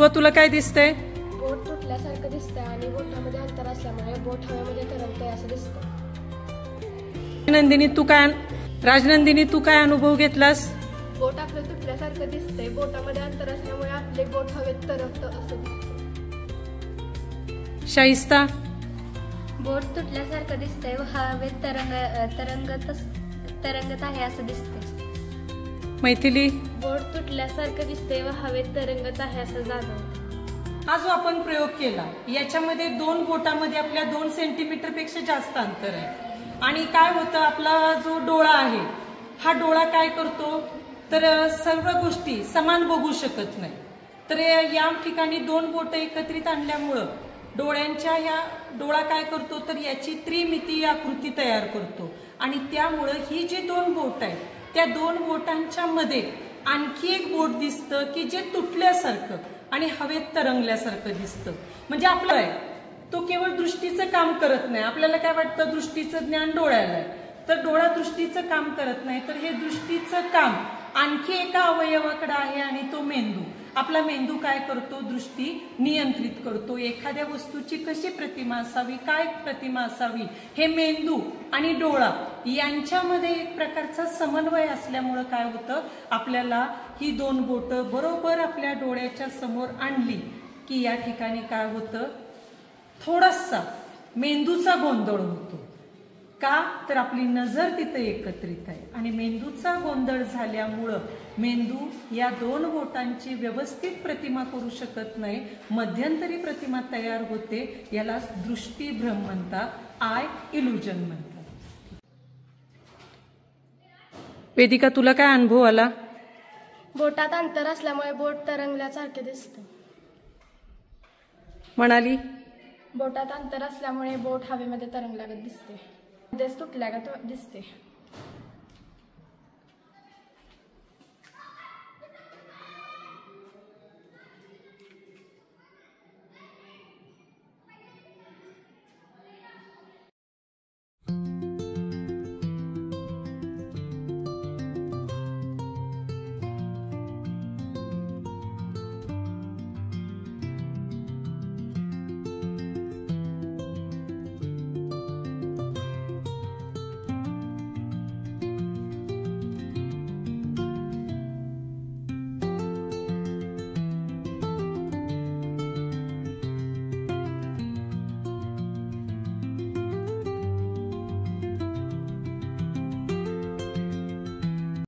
ध्रुव तुला काय दिसतंय? बोट तुटल्यासारखं दिसतंय आणि बोटामध्ये अंतर असल्यामुळे बोट हवेमध्ये तरंगतंय असं दिसतं. राजनंदिनी तू काय अनुभव घेतलास? बोट आपलं तुटल्यासारखं दिसतंय, बोटामध्ये अंतर असल्यामुळे आपले बोट हवेत तरंगतं असं दिसतं. शाइस्ता? बोट तुटल्यासारखं दिसतंय व हवेत तरंगत आहे असं दिसतंय. मैथिली? बोट तुटल्यासारखं दिसतंय व हवेत तरंगत आहे असं जाणवतं. हा जो आपण प्रयोग केला याच्यामध्ये 2 बोटामध्ये आपल्या 2 सेंटीमीटर पेक्षा जास्त अंतर आहे. आणि काय होतं, आपला जो डोळा आहे हा डोळा काय करतो तर सर्व गोष्टी समान बघू शकत नाही. तर या ठिकाणी 2 बोट एकत्रित आणल्यामुळं डोळा काय करतो तर याची त्रिमितीय आकृती तयार करतो आणि त्यामुळं ही जी 2 बोट आहेत त्या 2 बोटांच्या मध्ये आणखी एक बोट दिसतं की जे तुटल्यासारखं आणि हवेत तरंगल्यासारखं दिसतं. म्हणजे आपलं आहे तो केवळ दृष्टीचं काम करत नाही. आपल्याला काय वाटतं दृष्टीचं ज्ञान डोळ्याला आहे, तर डोळा दृष्टीचं काम करत नाही, तर हे दृष्टीचं काम आणखी एका अवयवाकडे आहे आणि तो मेंदू. आपला मेंदू काय करतो, दृष्टी नियंत्रित करतो. एखाद्या वस्तूची कशी प्रतिमा असावी, काय प्रतिमा असावी, हे मेंदू आणि डोळा यांच्यामध्ये एक प्रकारचा समन्वय असल्यामुळं काय होतं, आपल्याला ही 2 बोटं बरोबर आपल्या डोळ्याच्या समोर आणली की या ठिकाणी काय होतं, थोडासा मेंदूचा गोंधळ होतो. का तर आपली नजर तिथे एकत्रित आहे आणि मेंदूचा गोंधळ झाल्यामुळं मेंदू या 2 बोटांची व्यवस्थित प्रतिमा करू शकत नाही, मध्यंतरी प्रतिमा तयार होते. याला दृष्टीभ्रम म्हणतात, आय इल्युजन म्हणतात. वेदिका तुला काय अनुभव आला? बोटात अंतर असल्यामुळे बोट तरंगल्यासारखे दिसतं. म्हणाली बोटात अंतर असल्यामुळे बोट हवेमध्ये तरंगल्यागत दिसते, मध्येच तुटल्यागत दिसते.